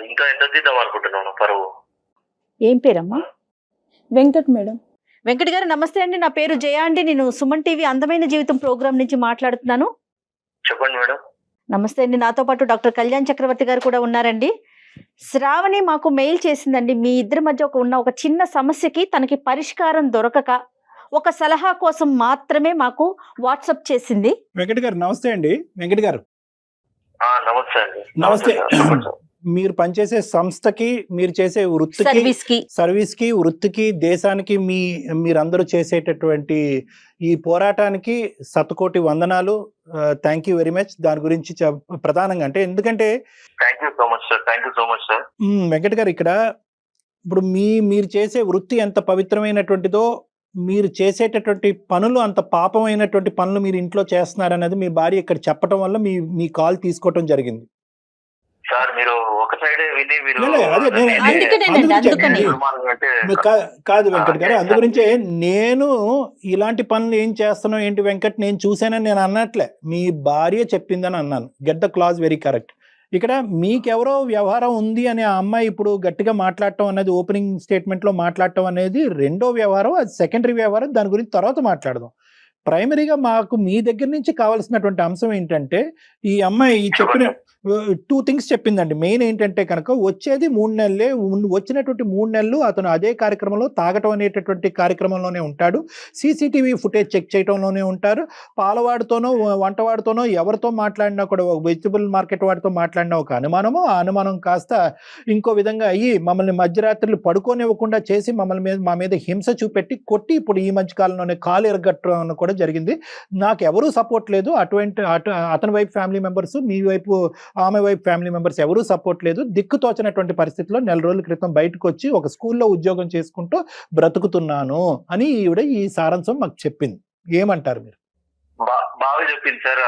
ఇంకా ఎంత తీద్దాం అనుకుంటున్నావు పరువు? ఏం పేరమ్మా? వెంకట్ మేడం. వెంకట్ గారు నమస్తే అండి. నా పేరు జయ అండి. నేను సుమన్ టీవీ అందమైన జీవితం ప్రోగ్రామ్ నుంచి మాట్లాడుతున్నాను. చెప్పండి మేడం. నమస్తే అండి. నాతో పాటు డాక్టర్ కళ్యాణ్ చక్రవర్తి గారు కూడా ఉన్నారండి. శ్రావణి మాకు మెయిల్ చేసిందండి. మీ ఇద్దరి మధ్య ఉన్న ఒక చిన్న సమస్యకి తనకి పరిష్కారం దొరకక ఒక సలహా కోసం మాత్రమే మాకు వాట్సాప్ చేసింది. వెంకట్ గారు నమస్తే అండి. వెంకట్ గారు నమస్తే అండి. నమస్తే. మీరు పనిచేసే సంస్థకి, మీరు చేసే సర్వీస్ కి, వృత్తికి, దేశానికి మీరందరూ చేసేటటువంటి ఈ పోరాటానికి శతకోటి వందనాలు. Thank you very much. దాని గురించి ప్రధానంగా అంటే ఎందుకంటే thank you so much sir. Venkat గారు, ఇక్కడ ఇప్పుడు మీరు చేసే వృత్తి ఎంత పవిత్రమైనటువంటిదో, మీరు చేసేటటువంటి పనులు అంత పాపమైనటువంటి పనులు మీరు ఇంట్లో చేస్తున్నారనేది మీ భార్య ఇక్కడ చెప్పడం వల్ల మీ కాల్ తీసుకోవటం జరిగింది. సార్ మీరు ఒక సైడే విని మీరు లే, అదే నేను- అందుకనేనండి, అందుకని. అంటే కాదు వెంకట్ గారు, అందుగురించే నేను ఇలాంటి పనులు ఏం చేస్తున్నావు ఏంటి వెంకట్ నేను చూశానని నేను అన్నట్లే, మీ భార్య చెప్పిందని అన్నాను. Get the clause very correct. ఇక్కడ మీకెవరో వ్యవహారం ఉంది అని ఆ అమ్మాయి ఇప్పుడు గట్టిగా మాట్లాడటం అనేది, ఓపెనింగ్ స్టేట్మెంట్లో మాట్లాడటం అనేది రెండో వ్యవహారం, అది సెకండరీ వ్యవహారం. దాని గురించి తర్వాత మాట్లాడదాం. ప్రైమరీగా మాకు మీ దగ్గర నుంచి కావాల్సినటువంటి అంశం ఏంటంటే, ఈ అమ్మాయి చెప్పిన 2 థింగ్స్ చెప్పిందండి. మెయిన్ ఏంటంటే కనుక వచ్చేది 3 నెలలే, వచ్చినటువంటి 3 నెలలు అతను అదే కార్యక్రమంలో తాగటం అనేటటువంటి కార్యక్రమంలోనే ఉంటాడు, సీసీటీవీ ఫుటేజ్ చెక్ చేయడంలోనే ఉంటారు, పాలవాడితోనో వంటవాడితోనో ఎవరితో మాట్లాడినా కూడా, వెజిటబుల్ మార్కెట్ వాడితో మాట్లాడినా ఒక అనుమానము, ఆ అనుమానం కాస్త ఇంకో విధంగా అయ్యి మమ్మల్ని మధ్యరాత్రులు పడుకోనివ్వకుండా చేసి మా మీద హింస చూపెట్టి కొట్టి ఇప్పుడు ఈ మధ్య కాలంలోనే కాలు ఎరగట్టడం కూడా జరిగింది. నాకు ఎవరూ సపోర్ట్ లేదు, అతని వైపు ఫ్యామిలీ మెంబర్స్, మీ వైపు ఆమె వైపు ఫ్యామిలీ మెంబర్స్ ఎవరూ సపోర్ట్ లేదు. దిక్కుతోచినటువంటి పరిస్థితిలో నెల రోజుల క్రితం బయటకు వచ్చి ఒక స్కూల్లో ఉద్యోగం చేసుకుంటూ బ్రతుకుతున్నాను అని ఈవిడ ఈ సారాంశం మాకు చెప్పింది. ఏమంటారు మీరు? బాగా చెప్పింది సార్.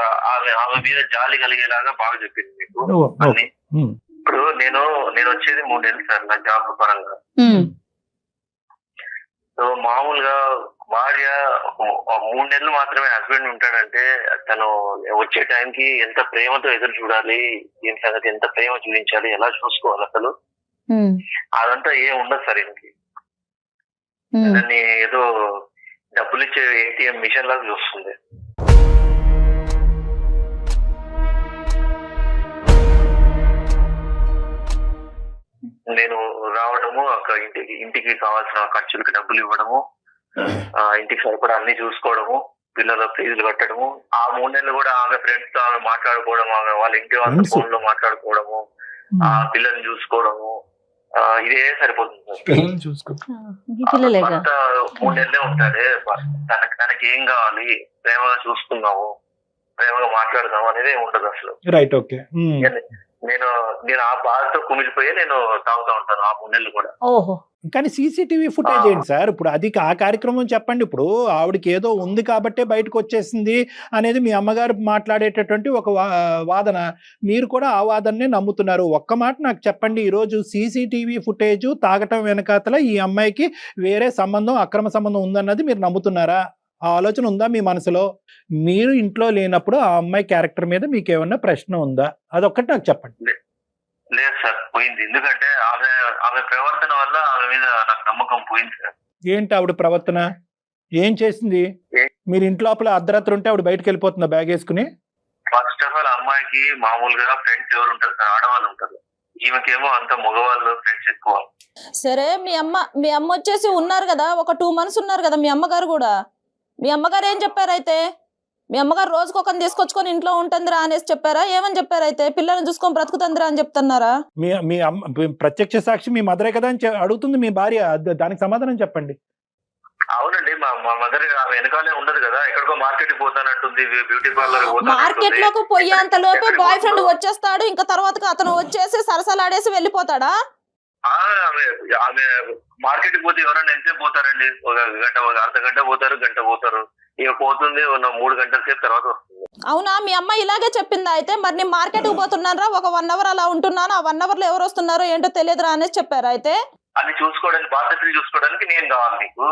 ఆమె మీద జాలి కలిగేలాగా బాగా చెప్పింది మీకు అన్ని. ఇప్పుడు నేను వచ్చేది 3 నెలలు సార్ నా జాబ్ పరంగా. సో మామూలుగా భార్య 3 నెలలు మాత్రమే హస్బెండ్ ఉంటాడంటే తను వచ్చే టైంకి ఎంత ప్రేమతో ఎదురు చూడాలి, దీని సంగతి ఎంత ప్రేమ చూపించాలి, ఎలా చూసుకోవాలి అసలు అదంతా ఏం ఉండదు సార్. ఇంటికి దాన్ని ఏదో డబ్బులు ఇచ్చే ఏటీఎం మిషన్ లాగా చూస్తుంది. నేను రావడము, అక్కడ ఇంటికి కావాల్సిన ఖర్చులకి డబ్బులు ఇవ్వడము, ఇంటికి సరిపడా అన్ని చూసుకోవడము, పిల్లల ఫీజులు కట్టడము, ఆ 3 నెలలు కూడా ఆమె ఫ్రెండ్స్ తో ఆమె మాట్లాడుకోవడం, ఆమె వాళ్ళ ఇంటి వాళ్ళ ఫోన్ లో మాట్లాడుకోవడము, ఆ పిల్లల్ని చూసుకోవడము, ఇదే సరిపోతుంది సార్. అంత 3 నెలలే ఉంటాడే, తనకి ఏం కావాలి, ప్రేమగా చూసుకుందాము, ప్రేమగా మాట్లాడదాము అనేది ఉండదు అసలు. Right, okay. నేను ఆ బాధతో కుమిలిపోయి నేను తాగుతా ఉంటాను ఆ 3 నెలలు కూడా. ఓహో, కానీ సీసీటీవీ ఫుటేజ్ ఏంటి సార్? ఇప్పుడు అది ఆ కార్యక్రమం చెప్పండి. ఇప్పుడు ఆవిడకి ఏదో ఉంది కాబట్టే బయటకు వచ్చేసింది అనేది మీ అమ్మగారు మాట్లాడేటటువంటి ఒక వాదన, మీరు కూడా ఆ వాదననే నమ్ముతున్నారు. ఒక్క మాట నాకు చెప్పండి, ఈరోజు సీసీటీవీ ఫుటేజ్ తాగటం వెనకాతల ఈ అమ్మాయికి వేరే సంబంధం, అక్రమ సంబంధం ఉందన్నది మీరు నమ్ముతున్నారా? ఆ ఆలోచన ఉందా మీ మనసులో? మీరు ఇంట్లో లేనప్పుడు ఆ అమ్మాయి క్యారెక్టర్ మీద మీకు ఏమన్నా ప్రశ్న ఉందా? అదొక్కటి నాకు చెప్పండి. లేదు సార్, పోయింది. ఎందుకంటే ఆమె ప్రవర్తన వల్ల ఆమె మీద నాకు నమ్మకం పోయింది సార్. ఏంటి ఆవిడ ప్రవర్తన? ఏం చేసింది? మీరు ఇంట్లోపల అర్ధరాత్రి ఉంటే ఆవిడ బయటకు వెళ్ళిపోతుందా బ్యాగ్ వేసుకుని? ఫస్ట్ ఆఫ్ ఆల్ అమ్మాయికి మామూలుగా ఫ్రెండ్స్ ఎవరు ఉంటారు సార్? ఆడవాళ్ళు ఉంటారు. ఈమెకేమో అంత మగవాళ్ళు ఫ్రెండ్స్ ఎక్కువ. సరే, మీ అమ్మ వచ్చేసి ఉన్నారు కదా, ఒక 2 months ఉన్నారు కదా మీ అమ్మగారు కూడా. మీ అమ్మగారు ఏం చెప్పారు అయితే? మీ అమ్మగారు రోజుకొకరిని తీసుకొచ్చుకొని ఇంట్లో ఉంటుందిరా అనేసి చెప్పారా? ఏమని చెప్పారు అయితే? పిల్లల్ని చూసుకొని బ్రతుకుతుందిరా అని చెప్తున్నారా? మీ అమ్మ ప్రత్యక్ష సాక్షి మీ మదరే కదా అని అడుగుతుంది మీ భార్య, దానికి సమాధానం చెప్పండి. అవునండి, మా మదర్ ఆమె వెనకాలే ఉండదు కదా, ఎక్కడికో మార్కెట్ కి పోతానంటుంది, బ్యూటీ పార్లర్ మార్కెట్ లోకి పోయేంత లోపే బాయ్ ఫ్రెండ్ వచ్చేస్తాడు, ఇంకా తర్వాత అతను వచ్చేసి సరసలాడేసి వెళ్ళిపోతాడా? ఆమె మార్కెట్ కి పోతే ఎవరైనా ఎంతసేపు పోతారండి? ఒక గంట, ఒక అర్ధ గంట పోతారు, గంట పోతారు, ఇక పోతుంది 3 గంటల సేపు తర్వాత వస్తుంది. అవునా? మీ అమ్మ ఇలాగే చెప్పిందా అయితే? మరి నేను మార్కెట్ కు పోతున్నారా, ఒక 1 hour అలా ఉంటున్నాను, ఆ 1 hour లో ఎవరు వస్తున్నారో ఏంటో తెలియదురా అనేసి చెప్పారా అయితే? అన్ని చూసుకోవడానికి, బాధ్యతలు చూసుకోవడానికి నేను కావాలి నీకు,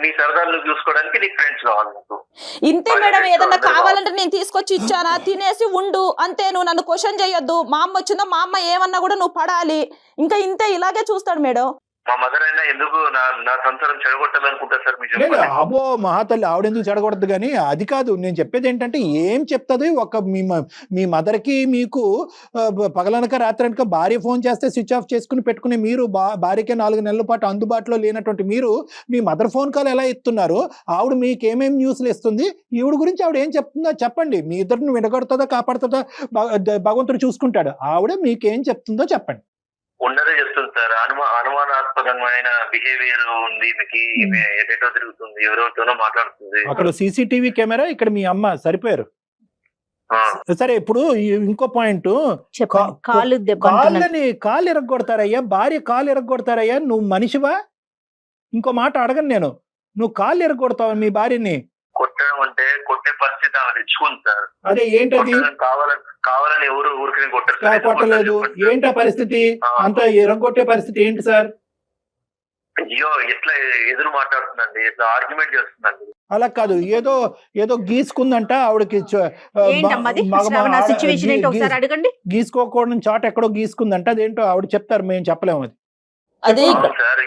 నీ సరదాలు చూసుకోవడానికి నీకు ఫ్రెండ్స్ కావాలి నీకు. ఇంతే మేడం, ఏదన్నా కావాలంటే నేను తీసుకొచ్చి ఇచ్చానా, తినేసి ఉండు అంతే, నువ్వు నన్ను క్వశ్చన్ చేయొద్దు. మా అమ్మ వచ్చిందా, మా అమ్మ ఏమన్నా కూడా నువ్వు పడాలి, ఇంకా ఇంతే, ఇలాగే చూస్తాడు మేడం. మా మదర్ అయినా ఎందుకు నా సంసారం చెడగొట్టాలనుకుంటా సార్ మీరు? అబ్బో మహాతల్లి, ఆవిడెందుకు చెడగొడద్దు కానీ అది కాదు నేను చెప్పేది. ఏంటంటే ఏం చెప్తుంది ఒక మీ మదర్కి మీకు పగలనక రాత్రనక భార్య ఫోన్ చేస్తే స్విచ్ ఆఫ్ చేసుకుని పెట్టుకుని మీరు భార్యకే 4 నెలల పాటు అందుబాటులో లేనటువంటి మీరు మీ మదర్ ఫోన్ కాల్ ఎలా ఎత్తున్నారు? ఆవిడ మీకు ఏమేమి న్యూస్లు ఇస్తుంది? ఈవిడ గురించి ఆవిడ ఏం చెప్తుందో చెప్పండి. మీ ఇద్దరిని విడగొడుతుందా కాపాడుతుందా భగవంతుడు చూసుకుంటాడు. ఆవిడ మీకేం చెప్తుందో చెప్పండి. ఉన్నదే చెప్తుంది సార్. అనుమానాస్పదమైన బిహేవియర్ ఉంది మీకు, ఏటేటో తిరుగుతుంది, ఎవరెవరితోనో మాట్లాడుతుంది. అక్కడ సీసీటీవీ కెమెరా, ఇక్కడ మీ అమ్మ సరిపోయారు. సరే, ఇప్పుడు ఇంకో పాయింట్, కాళ్ళు ఎరగొడతారయ్యా, భార్య కాళ్ళు ఎరగొడతారయ్యా, నువ్వు మనిషివా? ఇంకో మాట అడగను నేను, నువ్వు కాళ్ళు ఎరగొడతావు మీ భార్యని? కొట్టడం అంటే కొట్టే పరిస్థితి ఆమె తెచ్చుకుంది సార్. అదే ఏంటది? కావాలని ఎవరు ఊరికి కొట్టరు, కొట్టలేదు. ఏంటా పరిస్థితి? అంత ఎరగొట్టే పరిస్థితి ఏంటి సార్? అయ్యో ఎట్లా ఎదురు మాట్లాడుతుందండి, ఎట్లా ఆర్గ్యుమెంట్ చేస్తుందండి. అలా కాదు, ఏదో ఏదో గీసుకుందంట ఆవిడకి ఏంటమ్మది సిచ్యువేషన్ ఏంటో ఒకసారి అడగండి. గీసుకోకూడని చోట ఎక్కడో గీసుకుందంట. అదేంటో ఆవిడ చెప్తారు, మేము చెప్పలేము అది. అదే సార్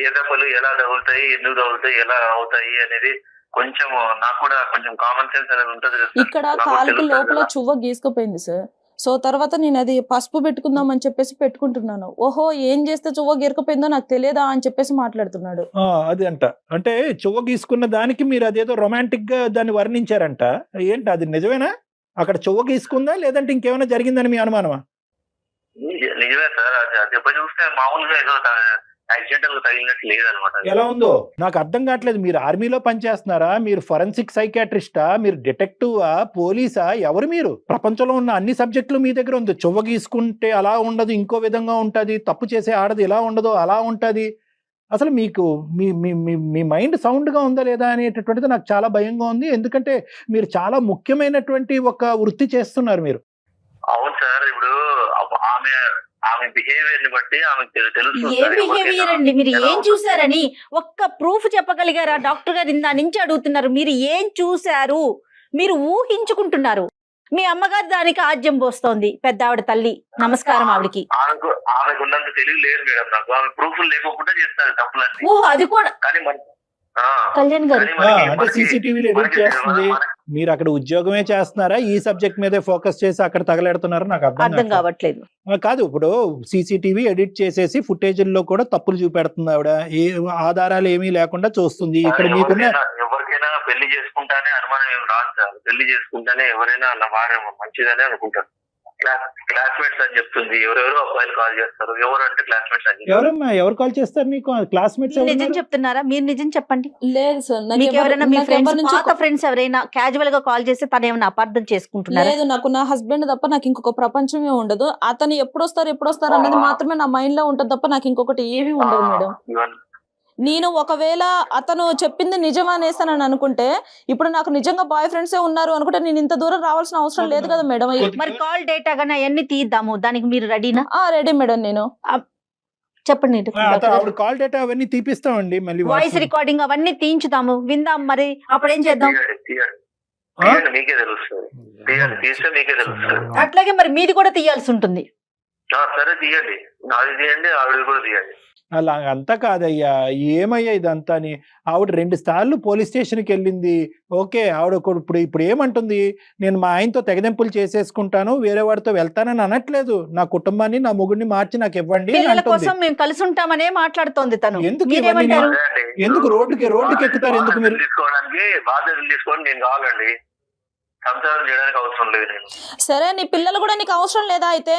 ఏ దెబ్బలు ఎలా తగులుతాయి, ఎందుకు తగులుతాయి, ఎలా అవుతాయి అనేది కొంచెం నాకు కూడా కొంచెం కామన్ సెన్స్ అనేది ఉంటది కదా సార్. ఇక్కడ కాలుకి లోపల చువ్వ గీసుకుపోయింది సార్. సో తర్వాత నేను అది పసుపు పెట్టుకుందాం అని చెప్పేసి పెట్టుకుంటున్నాను. ఓహో ఏం చేస్తే చువ్వ గీరకపోయిందో నాకు తెలియదా అని చెప్పేసి మాట్లాడుతున్నాడు. అది అంట. అంటే చువ్వ గీసుకున్న దానికి మీరు అదేదో రొమాంటిక్ గా దాన్ని వర్ణించారంట. ఏంటి అది నిజమేనా? అక్కడ చువ్వ గీసుకుందా లేదంటే ఇంకేమైనా జరిగిందని మీ అనుమానమా? నిజమే సార్, దెబ్బ చూస్తే మామూలుగా ఏదో యాక్సిడెంటల్ గా తగిలినట్టు లేదనమాట. ఎలా ఉందో నాకు అర్థం కావట్లేదు. మీరు ఆర్మీలో పనిచేస్తున్నారా? మీరు ఫోరెన్సిక్ సైకాట్రిస్టా? మీరు డిటెక్టివా? పోలీసా? ఎవరు మీరు? ప్రపంచంలో ఉన్న అన్ని సబ్జెక్టులు మీ దగ్గర ఉంది. చువ్వ గీసుకుంటే అలా ఉండదు, ఇంకో విధంగా ఉంటది. తప్పు చేసే ఆడది ఇలా ఉండదు, అలా ఉంటది. అసలు మీకు మీ మీ మీ మైండ్ సౌండ్గా ఉందా లేదా అనేటటువంటిది నాకు చాలా భయంగా ఉంది. ఎందుకంటే మీరు చాలా ముఖ్యమైనటువంటి ఒక వృత్తి చేస్తున్నారు మీరు. అవును సార్, ఇప్పుడు ఆమె బిహేవియర్ ని బట్టి ఆమెకు తెలుస్తుంది. ఏ బిహేవియర్ అండి? మీరు ఏం చూసారని ఒక్క ప్రూఫ్ చెప్పగలిగారా? డాక్టర్ గారు ఇందా నుంచి అడుగుతున్నారు, మీరు ఏం చూశారు? మీరు ఊహించుకుంటున్నారు. మీ అమ్మగారు దానికి ఆజ్యం పోస్తోంది, పెద్ద ఆవిడ తల్లి. నమస్కారం ఆవిడకి. ఆమెకు ఉన్నంత తెలివి లేదు మేడం నాకు. ఆమె ప్రూఫ్ లేకుండా చేస్తారు తప్పులన్నీ. ఓ అది కూడా కానీ కళ్యాణ్ గారు అంటే సీసీటీవీలు ఎడిట్ చేస్తుంది. మీరు అక్కడ ఉద్యోగమే చేస్తున్నారా? ఈ సబ్జెక్ట్ మీదే ఫోకస్ చేసి అక్కడ తగలెడుతున్నారా? నాకు అర్థం కావట్లేదు. కాదు, ఇప్పుడు సీసీటీవీ ఎడిట్ చేసేసి ఫుటేజ్ల్లో కూడా తప్పులు చూపెడుతుంది ఆవిడ. ఏ ఆధారాలు ఏమీ లేకుండా చూస్తుంది. ఇక్కడ మీకున్న ఎవరికైనా పెళ్లి చేసుకుంటానే అనుమానం ఏం రాదు సార్. పెళ్లి చేసుకుంటానే ఎవరైనా నా భార్య మంచిదనే అనుకుంటారు. క్లాస్మేట్స్ అని చెప్తుంది. ఎవరెవరో అబ్బాయిలు కాల్ చేస్తారు. ఎవరంటే క్లాస్మేట్స్ అని. ఎవరమ్మా? ఎవరు కాల్ చేస్తారు నీకు? క్లాస్మేట్స్ నిజం చెప్తున్నారా? మీరు నిజం చెప్పండి. లేదు సార్, మీకు ఎవరైనా మీ ఫ్రెండ్స్, పాత ఫ్రెండ్స్ ఎవరైనా క్యాజువల్ గా కాల్ చేసి తను ఏమైనా అపార్థం చేసుకుంటున్నారా? లేదు, నాకు నా హస్బెండ్ తప్ప నాకు ఇంకొక ప్రపంచమే ఉండదు. అతను ఎప్పుడు వస్తారు అన్నది మాత్రమే నా మైండ్ లో ఉంటది తప్ప నాకు ఇంకొకటి ఏమీ ఉండదు మేడం. నేను ఒకవేళ అతను చెప్పింది నిజమా అనేసానని అనుకుంటే, ఇప్పుడు నాకు నిజంగా బాయ్ ఫ్రెండ్సే ఉన్నారు అనుకుంటే నేను ఇంత దూరం రావాల్సిన అవసరం లేదు కదా మేడం. మరి కాల్ డేటా గానీ అవన్నీ తీద్దాము, దానికి మీరు రెడీనా? Ready madam. నేను చెప్పండి. కాల్ డేటా అవన్నీ తీపిస్తామండి. మళ్ళీ వాయిస్ రికార్డింగ్ అవన్నీ తీయించుదాము, విందాం. మరి అప్పుడేం చేద్దాం? మీకే తెలుస్తుంది. తీస్తే మీకే తెలుస్తుంది. అట్లాగే మరి మీది కూడా తీయాల్సి ఉంటుంది. సరే తీయండి, నాది తీయండి, ఆవిడ కూడా తీయండి. అలా అంతా కాదయ్యా, ఏమయ్యా ఇదంతాని? ఆవిడ 2 సార్లు పోలీస్ స్టేషన్కి వెళ్ళింది. ఓకే, ఆవిడ ఇప్పుడు ఏమంటుంది? నేను మా ఆయనతో తెగదెంపులు చేసేసుకుంటాను, వేరే వాడితో వెళ్తానని అనట్లేదు. నా కుటుంబాన్ని, నా మొగుడిని మార్చి నాకు ఇవ్వండి. పిల్లల కోసం మేము కలిసి ఉంటామనే మాట్లాడుతోంది తను. ఎందుకు రోడ్డుకి ఎక్కుతారు? ఎందుకు మీరు తీసుకోవడానికి బాధ్యతలు తీసుకోవడం నేను కావాలండి. సంసారం చేయడానికి అవసరం లేదు నేను. సరే, నీ పిల్లలు కూడా నీకు అవసరం లేదా? అయితే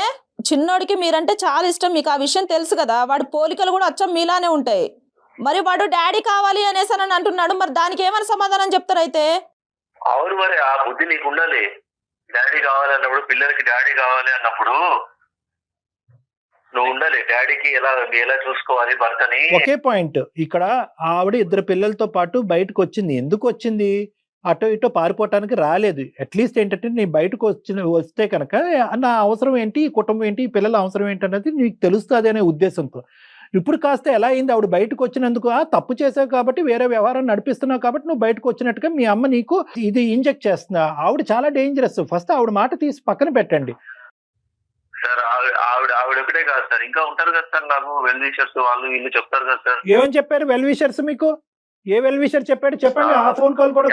చిన్నోడికి మీరంటే చాలా ఇష్టం, మీకు ఆ విషయం తెలుసు కదా. వాడి పోలికలు కూడా అచ్చం మీలానే ఉంటాయి. మరి వాడు డాడీ కావాలి అనేసానని అంటున్నాడు. మరి దానికి ఏమైనా సమాధానం చెప్తారు? అయితే అవును, మరి ఆ బుద్ధి నీకు ఉండాలి. డాడీ కావాలి అన్నప్పుడు, పిల్లలకి డాడీ కావాలి అన్నప్పుడు నువ్వు ఉండాలి. డాడీకి ఎలా చూసుకోవాలి భర్తని. ఒకే పాయింట్. ఇక్కడ ఆవిడ 2 పిల్లలతో పాటు బయటకు వచ్చింది. ఎందుకు వచ్చింది? అటో ఇటో పారిపోవటానికి రాలేదు. అట్లీస్ట్ ఏంటంటే నేను బయటకు వస్తే కనుక నా అవసరం ఏంటి, ఈ కుటుంబం ఏంటి, ఈ పిల్లల అవసరం ఏంటి అనేది నీకు తెలుస్తుంది అనే ఉద్దేశంతో. ఇప్పుడు కాస్త ఎలా అయింది? ఆవిడ బయటకు వచ్చినందుకు తప్పు చేసావు కాబట్టి, వేరే వ్యవహారం నడిపిస్తున్నావు కాబట్టి నువ్వు బయటకు వచ్చినట్టుగా మీ అమ్మ నీకు ఇది ఇంజెక్ట్ చేస్తున్నా. ఆవిడ చాలా డేంజరస్. ఫస్ట్ ఆవిడ మాట తీసి పక్కన పెట్టండి సార్. ఆవిడ ఒకటే కాదు సార్, ఇంకా ఉంటారు కదా సార్ నాకు వెల్ విషర్స్, వాళ్ళు వీళ్ళు చెప్తారు కదా సార్. ఏమని చెప్పారు వెల్ విషర్స్ మీకు? ఏ వెల్ విషర్ చెప్పాడు చెప్పండి. ఆ ఫోన్ కాల్ కూడా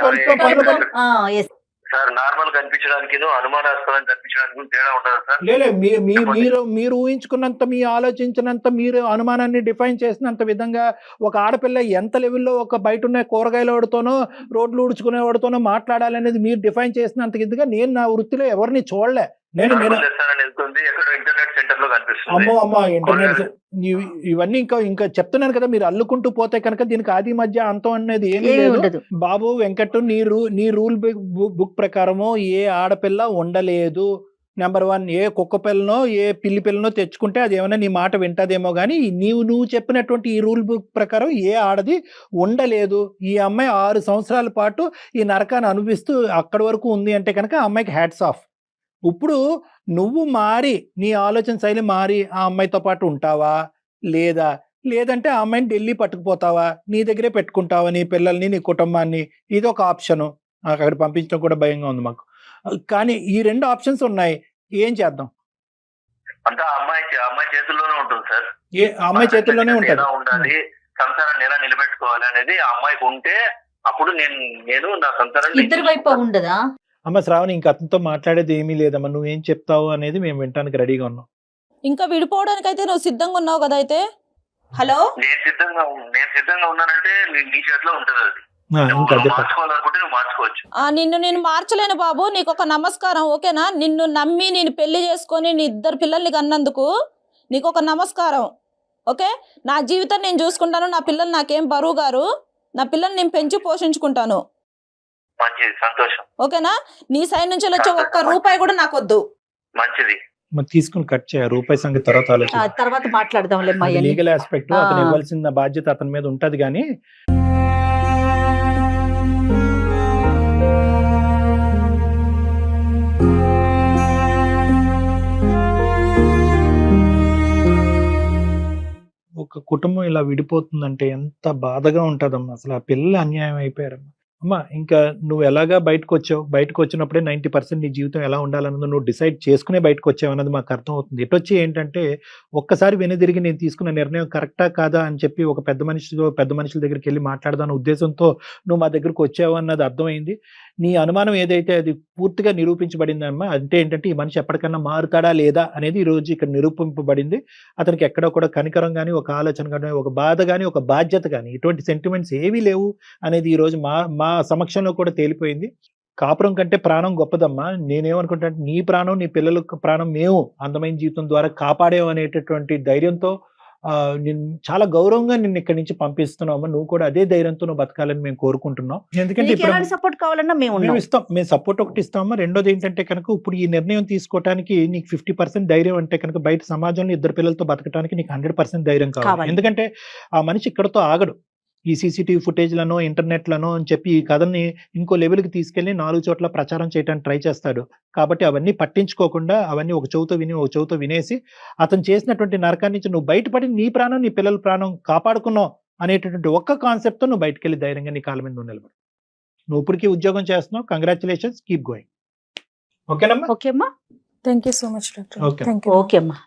సార్ నార్మల్ కనిపించడానికి, అనుమానాస్పదం కనిపించడానికి తేడా ఉంటుందా సార్? లేదు, మీరు ఊహించుకున్నంత, మీ ఆలోచించినంత, మీరు అనుమానాన్ని డిఫైన్ చేసినంత విధంగా ఒక ఆడపిల్ల ఎంత లెవెల్లో ఒక బయట ఉన్న కూరగాయలవాడితోనో, రోడ్లు ఊడ్చుకునేవాడితోనో మాట్లాడాలనేది మీరు డిఫైన్ చేసినంత ఇదిగా నేను నా వృత్తిలో ఎవరిని చూడలే. ఇంటర్నెట్ సెంటర్ లో కనిపిస్తుంది. అమ్మో ఇంటర్నెట్ ఇవన్నీ ఇంకా చెప్తున్నాను కదా. మీరు అల్లుకుంటూ పోతే కనుక దీనికి ఆది మధ్య అంతం అనేది ఏమీ లేదు. బాబు వెంకట్, నీ రూల్ బుక్ ప్రకారము ఏ ఆడపిల్ల ఉండలేదు. నెంబర్ 1 ఏ కుక్క పిల్లనో ఏ పిల్లి పిల్లనో తెచ్చుకుంటే అది ఏమైనా నీ మాట వింటదేమో కానీ నువ్వు చెప్పినటువంటి ఈ రూల్ బుక్ ప్రకారం ఏ ఆడది ఉండలేదు. ఈ అమ్మాయి 6 సంవత్సరాల పాటు ఈ నరకాన్ని అనుభవిస్తూ అక్కడి వరకు ఉంది అంటే కనుక ఆ అమ్మాయికి హ్యాట్స్ ఆఫ్. ఇప్పుడు నువ్వు మారి నీ ఆలోచన శైలి మారి ఆ అమ్మాయితో పాటు ఉంటావా లేదంటే ఆ అమ్మాయిని ఢిల్లీ పట్టుకుపోతావా, నీ దగ్గరే పెట్టుకుంటావా నీ పిల్లల్ని నీ కుటుంబాన్ని? ఇది ఒక ఆప్షను. అక్కడ పంపించడం కూడా భయంగా ఉంది మాకు. కానీ ఈ 2 ఆప్షన్స్ ఉన్నాయి, ఏం చేద్దాం? అంతా అమ్మాయి చేతుల్లోనే ఉంటుంది సార్. ఆ అమ్మాయి చేతుల్లోనే ఉంటుంది. ఎలా ఉండాలి, సంసారాన్ని ఎలా నిలబెట్టుకోవాలి అనేది ఆ అమ్మాయికి ఉంటే అప్పుడు నేను నా సంసారాన్ని ఇద్దరి వైపు ఉండదా? అమ్మ శ్రావణి, ఇంక అతనితో మాట్లాడేది ఏమీ లేదమ్మా, నువ్వేం చెప్తావు అనేది మేము వినడానికి రెడీగా ఉన్నాం. ఇంకా విడిపోవడానికి అయితే నువ్వు సిద్ధంగా ఉన్నావు కదా? అయితే హలో, నేను సిద్ధంగా ఉన్నానంటే నీ చేతిలో ఉంటుంది అది. ఇంకా అదే మార్చుకోవాలనుకుంటే నువ్వు మార్చుకోవచ్చు. నిన్ను మార్చలేను బాబు. నీకు ఒక నమస్కారం, ఓకేనా? నిన్ను నమ్మి నేను పెళ్లి చేసుకొని నీ 2 పిల్లల్ని కన్నందుకు నీకు ఒక నమస్కారం, ఓకే? నా జీవితం నేను చూసుకుంటాను. నా పిల్లలు నాకేం బరువు గారు. నా పిల్లల్ని నేను పెంచి పోషించుకుంటాను. మంచిది, సంతోషం. ఓకేనా? నీ సైడ్ నుంచి వచ్చే ఒక్క రూపాయి కూడా నాకు వద్దు. మంచిది. మరి తీసుకుని కట్ చేయ రూపాయి సంగతి తర్వాత ఆలోచన, తర్వాత మాట్లాడదాంలే. లీగల్ ఆస్పెక్ట్ అతను ఇవ్వాల్సిన బాధ్యత అతని మీద ఉంటది. కానీ ఒక కుటుంబం ఇలా విడిపోతుందంటే ఎంత బాధగా ఉంటుందమ్మా. అసలు ఆ పిల్లలు అన్యాయం అయిపోయారమ్మా. అమ్మా, ఇంకా నువ్వు ఎలాగా బయటకు వచ్చినప్పుడే 90% నీ జీవితం ఎలా ఉండాలన్నది నువ్వు డిసైడ్ చేసుకునే బయటకు వచ్చావు అన్నది మాకు అర్థం అవుతుంది. ఎటొచ్చి ఏంటంటే ఒక్కసారి వెనుదిరిగి నేను తీసుకున్న నిర్ణయం కరెక్టా కాదా అని చెప్పి ఒక పెద్ద మనుషుల దగ్గరికి వెళ్ళి మాట్లాడదాని ఉద్దేశంతో నువ్వు మా దగ్గరకు వచ్చావు అన్నది అర్థమైంది. నీ అనుమానం ఏదైతే అది పూర్తిగా నిరూపించబడిందమ్మా. అంటే ఏంటంటే ఈ మనిషి ఎప్పటికన్నా మారుతాడా లేదా అనేది ఈ రోజు ఇక్కడ నిరూపింపబడింది. అతనికి ఎక్కడో కూడా కనికరం కానీ, ఒక ఆలోచన కానీ, ఒక బాధ కానీ, ఒక బాధ్యత కానీ, ఇటువంటి సెంటిమెంట్స్ ఏవీ లేవు అనేది ఈ రోజు మా సమక్షంలో కూడా తేలిపోయింది. కాపురం కంటే ప్రాణం గొప్పదమ్మా. నేనేమనుకుంటా అంటే నీ ప్రాణం, నీ పిల్లల ప్రాణం మేము అందమైన జీవితం ద్వారా కాపాడేవు అనేటటువంటి ధైర్యంతో నేను చాలా గౌరవంగా నిన్ను ఇక్కడి నుంచి పంపిస్తున్నాము. నువ్వు కూడా అదే ధైర్యంతో నువ్వు బతకాలని మేము కోరుకుంటున్నాం. ఎందుకంటే ఇప్పుడు సపోర్ట్ కావాలన్నా మేము ఇస్తాం, మేము సపోర్ట్ ఒకటి ఇస్తామా. రెండోది ఏంటంటే కనుక ఇప్పుడు ఈ నిర్ణయం తీసుకోవడానికి నీకు 50% ధైర్యం అంటే కనుక బయట సమాజంలో 2 పిల్లలతో బతకడానికి నీకు 100% ధైర్యం కావాలి. ఎందుకంటే ఆ మనిషి ఇక్కడతో ఆగడు. ఈ సీసీటీవీ ఫుటేజ్లను, ఇంటర్నెట్లను అని చెప్పి ఈ కథని ఇంకో లెవెల్కి తీసుకెళ్లి 4 చోట్ల ప్రచారం చేయడానికి ట్రై చేస్తాడు. కాబట్టి అవన్నీ పట్టించుకోకుండా అవన్నీ ఒక చెవుతో వినేసి అతను చేసినటువంటి నరకాన్ని నుంచి నువ్వు బయటపడి నీ ప్రాణం, నీ పిల్లల ప్రాణం కాపాడుకున్నావు అనేటటువంటి ఒక్క కాన్సెప్ట్తో నువ్వు బయటకు వెళ్ళి ధైర్యంగా నీ కాళ్ళ మీద నువ్వు నిలబడు. నువ్వు ఇప్పటికీ ఉద్యోగం చేస్తున్నావు. Congratulations, keep going. ఓకేనమ్మా? ఓకేమ్మా, thank you so much doctor. Okay. Thank you. ఓకేమ్మా.